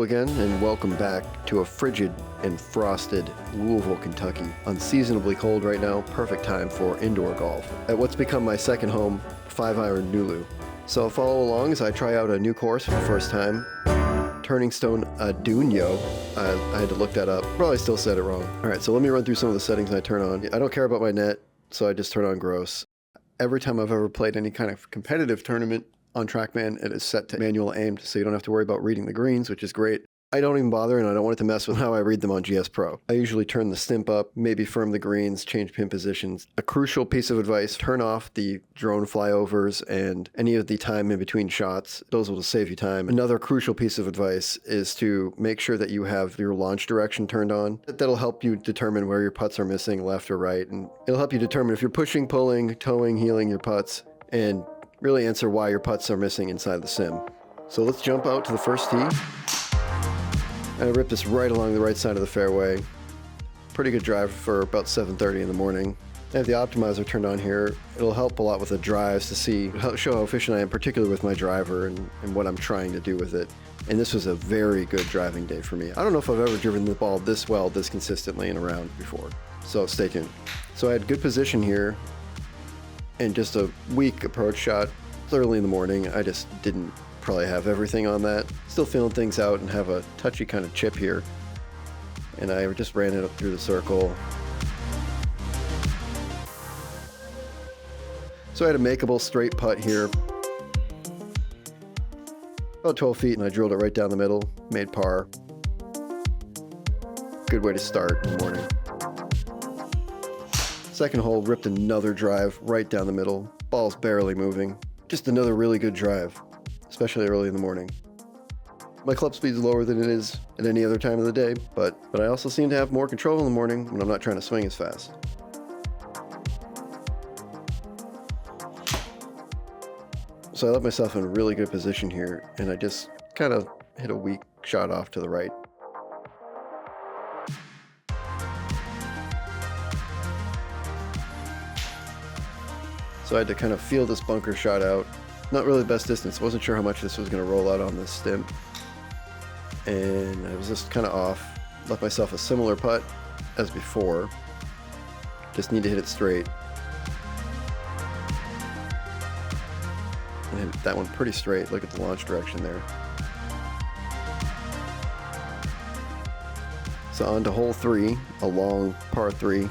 again, and welcome back to a frigid and frosted Louisville, Kentucky. Unseasonably cold right now, perfect time for indoor golf at what's become my second home, 5-iron Nulu. So follow along as I try out a new course for the first time. Turning Stone Atunyote. I had to look that up. Probably still said it wrong. All right, so let me run through some of the settings I turn on. I don't care about my net, so I just turn on gross. Every time I've ever played any kind of competitive tournament on Trackman, it is set to manual aimed, so you don't have to worry about reading the greens, which is great. I don't even bother, and I don't want it to mess with how I read them on GS Pro. I usually turn the stimp up, maybe firm the greens, change pin positions. A crucial piece of advice, turn off the drone flyovers and any of the time in between shots. Those will just save you time. Another crucial piece of advice is to make sure that you have your launch direction turned on. That'll help you determine where your putts are missing, left or right, and it'll help you determine if you're pushing, pulling, towing, heeling your putts, and really answer why your putts are missing inside the sim. So let's jump out to the first tee. I ripped this right along the right side of the fairway. Pretty good drive for about 7:30 in the morning. I have the optimizer turned on here. It'll help a lot with the drives to show how efficient I am, particularly with my driver and what I'm trying to do with it. And this was a very good driving day for me. I don't know if I've ever driven the ball this well, this consistently in a round before. So stay tuned. So I had good position here and just a weak approach shot. It's early in the morning. I just didn't probably have everything on that. Still feeling things out and have a touchy kind of chip here. And I just ran it up through the circle. So I had a makeable straight putt here. About 12 feet, and I drilled it right down the middle, made par. Good way to start in the morning. Second hole, ripped another drive right down the middle. Ball's barely moving. Just another really good drive, especially early in the morning. My club speed's lower than it is at any other time of the day, but I also seem to have more control in the morning when I'm not trying to swing as fast. So I left myself in a really good position here, and I just kind of hit a weak shot off to the right. So I had to kind of feel this bunker shot out. Not really the best distance. Wasn't sure how much this was going to roll out on this stimp. And I was just kind of off. Left myself a similar putt as before. Just need to hit it straight. And hit that one pretty straight. Look at the launch direction there. So on to hole 3, a long par 3.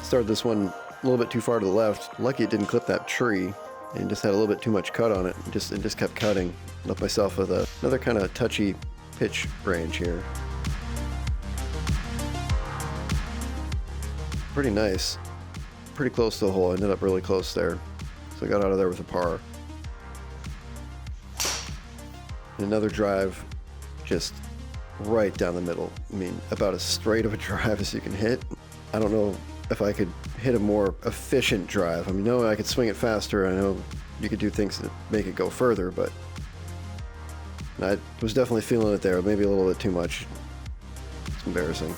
Started this one a little bit too far to the left. Lucky it didn't clip that tree and just had a little bit too much cut on it. It just kept cutting. Left myself with another kind of touchy pitch range here. Pretty nice. Pretty close to the hole. I ended up really close there. So I got out of there with a par. And another drive just right down the middle. I mean, about as straight of a drive as you can hit. I don't know if I could hit a more efficient drive. I mean, I could swing it faster. I know you could do things that make it go further, but I was definitely feeling it there. Maybe a little bit too much. It's embarrassing.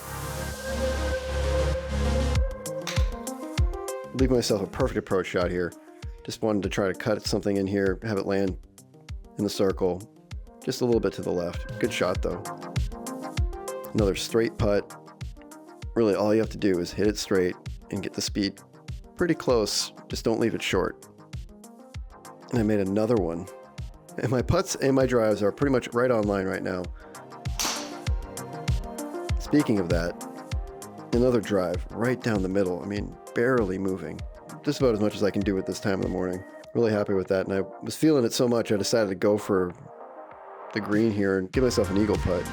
Leave myself a perfect approach shot here. Just wanted to try to cut something in here, have it land in the circle, just a little bit to the left. Good shot though. Another straight putt. Really, all you have to do is hit it straight and get the speed pretty close. Just don't leave it short. And I made another one. And my putts and my drives are pretty much right on line right now. Speaking of that, another drive right down the middle. I mean, barely moving. Just about as much as I can do at this time of the morning. Really happy with that. And I was feeling it so much, I decided to go for the green here and give myself an eagle putt.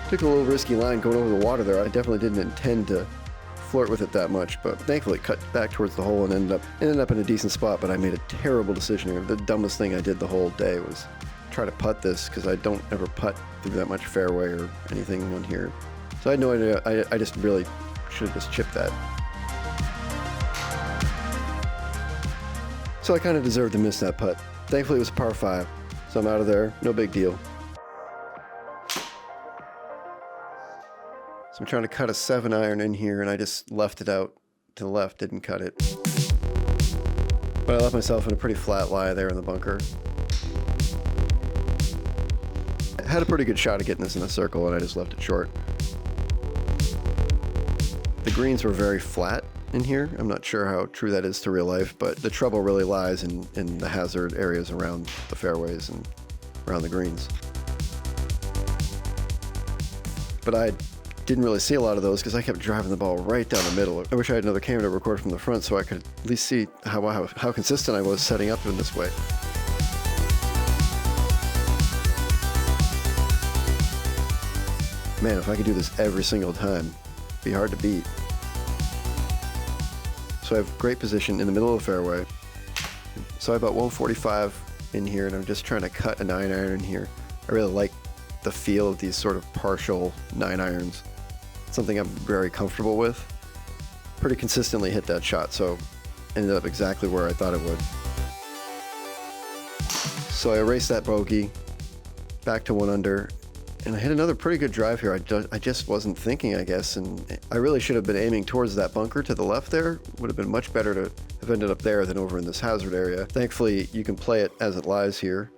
Took a little risky line going over the water there. I definitely didn't intend to flirt with it that much, but thankfully it cut back towards the hole and ended up in a decent spot, but I made a terrible decision here. The dumbest thing I did the whole day was try to putt this, because I don't ever putt through that much fairway or anything on here. So I had no idea. I just really should have just chipped that. So I kind of deserved to miss that putt. Thankfully it was a par 5, so I'm out of there. No big deal. So I'm trying to cut a 7-iron in here, and I just left it out to the left, didn't cut it. But I left myself in a pretty flat lie there in the bunker. I had a pretty good shot at getting this in a circle, and I just left it short. The greens were very flat in here. I'm not sure how true that is to real life, but the trouble really lies in the hazard areas around the fairways and around the greens. But I didn't really see a lot of those because I kept driving the ball right down the middle. I wish I had another camera to record from the front so I could at least see how consistent I was setting up in this way. Man, if I could do this every single time, it'd be hard to beat. So I have great position in the middle of the fairway. So I have about 145 in here, and I'm just trying to cut a 9-iron in here. I really like the feel of these sort of partial 9-irons. Something I'm very comfortable with. Pretty consistently hit that shot, so ended up exactly where I thought it would. So I erased that bogey, back to 1 under, and I hit another pretty good drive here. I just wasn't thinking, I guess, and I really should have been aiming towards that bunker to the left there. Would have been much better to have ended up there than over in this hazard area. Thankfully, you can play it as it lies here,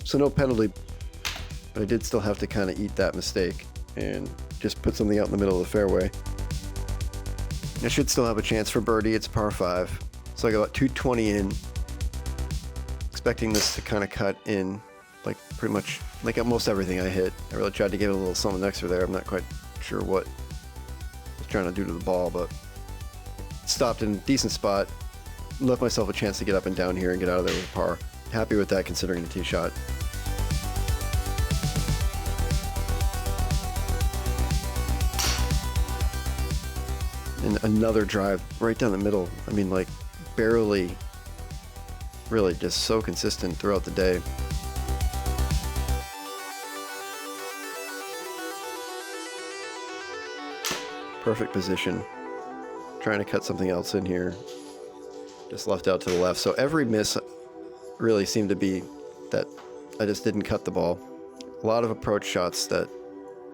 so no penalty, but I did still have to kind of eat that mistake and just put something out in the middle of the fairway. I should still have a chance for birdie. It's par 5, so I got about 220 in, expecting this to kind of cut in like pretty much like almost everything I hit. I really tried to give it a little something extra there. I'm not quite sure what I was trying to do to the ball, but stopped in a decent spot, left myself a chance to get up and down here and get out of there with a par. Happy with that considering the tee shot. And another drive right down the middle. I mean, like barely, really just so consistent throughout the day. Perfect position. Trying to cut something else in here. Just left out to the left. So every miss really seemed to be that I just didn't cut the ball. A lot of approach shots that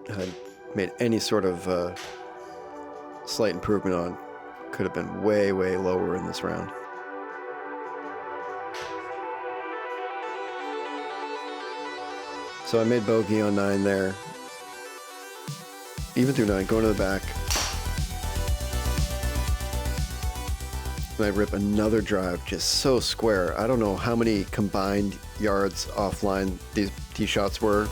had made any sort of slight improvement on could have been way, way lower in this round. So I made bogey on 9 there. Even through 9, going to the back. And I rip another drive, just so square. I don't know how many combined yards offline these tee shots were.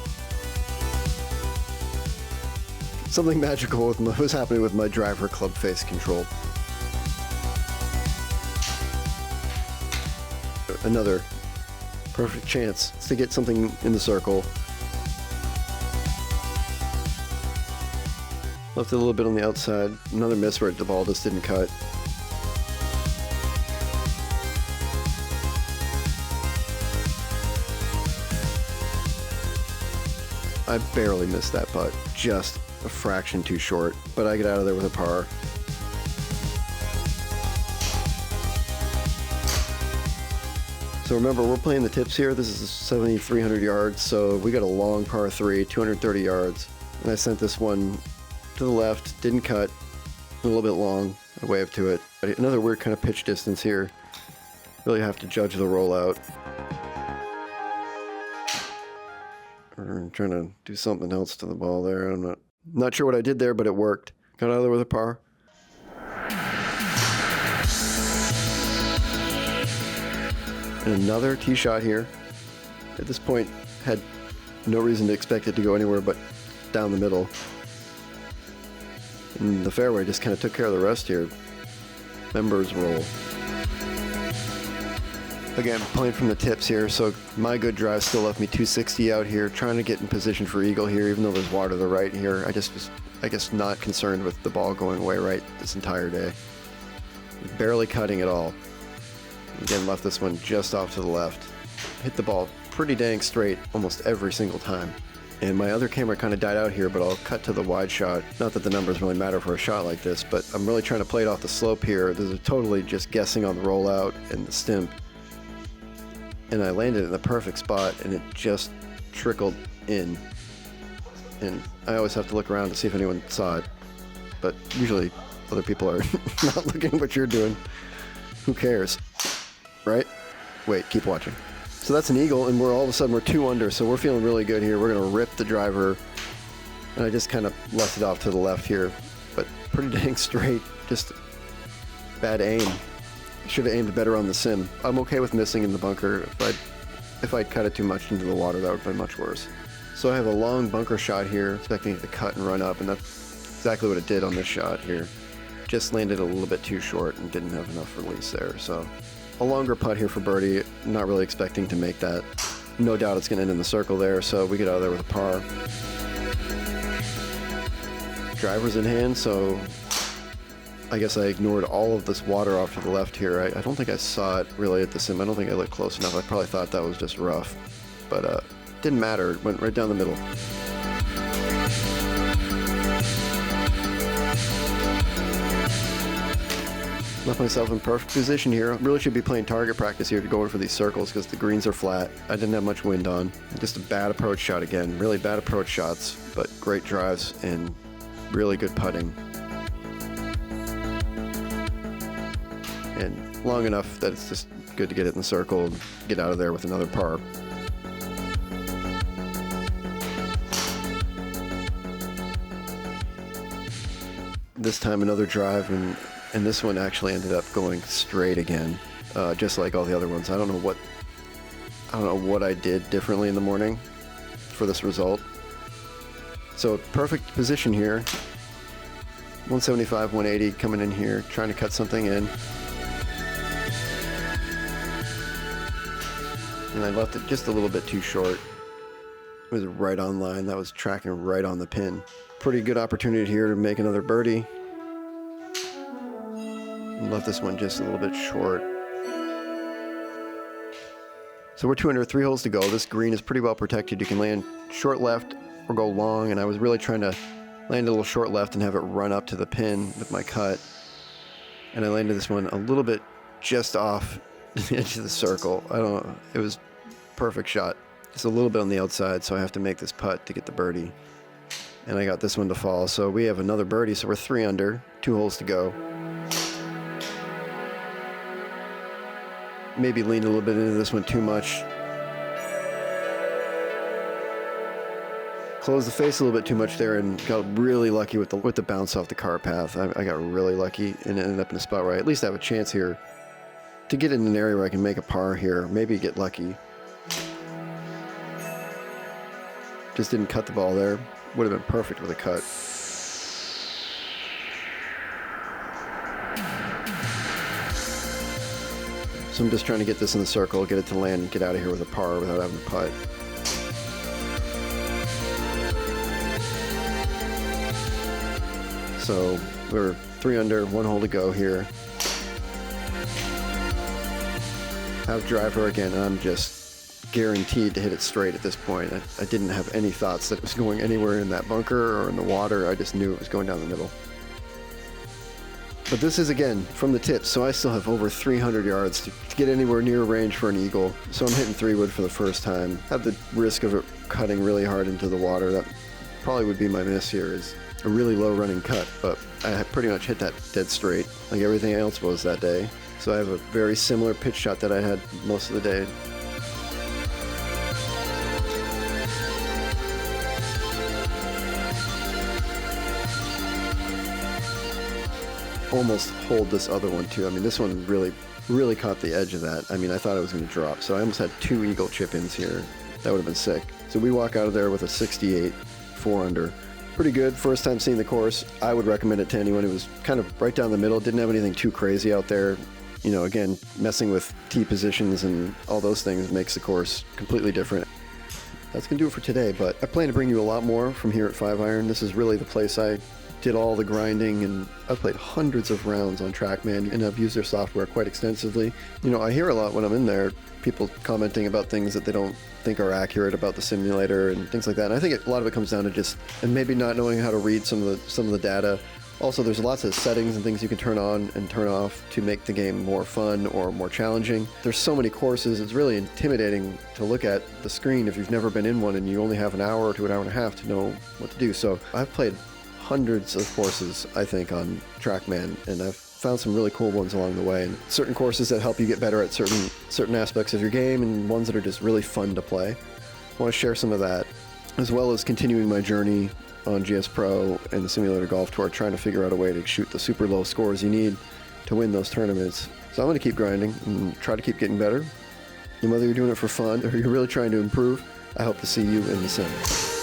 Something magical was happening with my driver club face control. Another perfect chance to get something in the circle. Left it a little bit on the outside. Another miss where the ball just didn't cut. I barely missed that putt, just a fraction too short, but I get out of there with a par. So remember, we're playing the tips here. This is 7,300 yards, so we got a long par 3, 230 yards. And I sent this one to the left, didn't cut, a little bit long, I waved to it. Another weird kind of pitch distance here. Really have to judge the rollout. I'm trying to do something else to the ball there. I'm not sure what I did there, but it worked. Got out of there with a par. And another tee shot here. At this point, had no reason to expect it to go anywhere but down the middle. And the fairway just kind of took care of the rest here. Members roll. Again, playing from the tips here, so my good drive still left me 260 out here, trying to get in position for eagle here, even though there's water to the right here. I just was, I guess, not concerned with the ball going away right this entire day. Barely cutting at all. Again, left this one just off to the left. Hit the ball pretty dang straight almost every single time. And my other camera kind of died out here, but I'll cut to the wide shot. Not that the numbers really matter for a shot like this, but I'm really trying to play it off the slope here. This is totally just guessing on the rollout and the stimp. And I landed in the perfect spot, and it just trickled in. And I always have to look around to see if anyone saw it. But usually other people are not looking at what you're doing. Who cares? right? Wait, keep watching. So that's an eagle, and all of a sudden we're 2 under, so we're feeling really good here. We're going to rip the driver, and I just kind of left it off to the left here, but pretty dang straight, just bad aim. Should have aimed better on the sim. I'm okay with missing in the bunker. If I'd cut it too much into the water, that would have been much worse. So I have a long bunker shot here, expecting it to cut and run up, and that's exactly what it did on this shot here. Just landed a little bit too short and didn't have enough release there. So a longer putt here for birdie, not really expecting to make that. No doubt it's going to end in the circle there, so we get out of there with a par. Driver's in hand, so I guess I ignored all of this water off to the left here. I don't think I saw it really at the sim. I don't think I looked close enough. I probably thought that was just rough, but didn't matter. It went right down the middle. Left myself in perfect position here. Really should be playing target practice here to go in for these circles because the greens are flat. I didn't have much wind on. Just a bad approach shot again. Really bad approach shots, but great drives and really good putting. And long enough that it's just good to get it in the circle and get out of there with another par. This time another drive, and this one actually ended up going straight again, just like all the other ones. I don't know what I did differently in the morning for this result. So perfect position here. 175, 180 coming in here, trying to cut something in. And I left it just a little bit too short. It was right on line. That was tracking right on the pin. Pretty good opportunity here to make another birdie. And left this one just a little bit short. So we're 2 under, 3 holes to go. This green is pretty well protected. You can land short left or go long, and I was really trying to land a little short left and have it run up to the pin with my cut. And I landed this one a little bit just off the edge of the circle. I don't know. It was perfect shot. Just a little bit on the outside, so I have to make this putt to get the birdie. And I got this one to fall, so we have another birdie, so we're 3 under, 2 holes to go. Maybe leaned a little bit into this one too much. Closed the face a little bit too much there and got really lucky with the bounce off the car path. I got really lucky and ended up in a spot where I at least have a chance here to get in an area where I can make a par here, maybe get lucky. Just didn't cut the ball there. Would have been perfect with a cut. So I'm just trying to get this in the circle, get it to land, and get out of here with a par without having to putt. So we're 3 under, 1 hole to go here. Have driver again, and I'm just guaranteed to hit it straight at this point. I didn't have any thoughts that it was going anywhere in that bunker or in the water. I just knew it was going down the middle. But this is, again, from the tips, so I still have over 300 yards to get anywhere near range for an eagle. So I'm hitting 3-wood for the first time. Have the risk of it cutting really hard into the water. That probably would be my miss here, is a really low running cut, but I pretty much hit that dead straight, like everything else was that day. So I have a very similar pitch shot that I had most of the day. Almost hold this other one too. I mean, this one really caught the edge of that. I mean, I thought it was going to drop. So I almost had 2 eagle chip-ins here. That would have been sick. So we walk out of there with a 68, 4 under. Pretty good. First time seeing the course. I would recommend it to anyone. It was kind of right down the middle. Didn't have anything too crazy out there. You know, again, messing with tee positions and all those things makes the course completely different. That's going to do it for today, but I plan to bring you a lot more from here at 5-Iron. This is really the place I did all the grinding, and I've played hundreds of rounds on Trackman, and I've used their software quite extensively. You know, I hear a lot when I'm in there, people commenting about things that they don't think are accurate about the simulator and things like that. And I think a lot of it comes down to just, and maybe not knowing how to read some of the data. Also, there's lots of settings and things you can turn on and turn off to make the game more fun or more challenging. There's so many courses, it's really intimidating to look at the screen if you've never been in one and you only have an hour to an hour and a half to know what to do. So I've played hundreds of courses, I think, on Trackman, and I've found some really cool ones along the way, and certain courses that help you get better at certain aspects of your game, and ones that are just really fun to play. I want to share some of that, as well as continuing my journey on GS Pro and the Simulator Golf Tour, trying to figure out a way to shoot the super low scores you need to win those tournaments. So I'm going to keep grinding and try to keep getting better. And whether you're doing it for fun or you're really trying to improve, I hope to see you in the sim.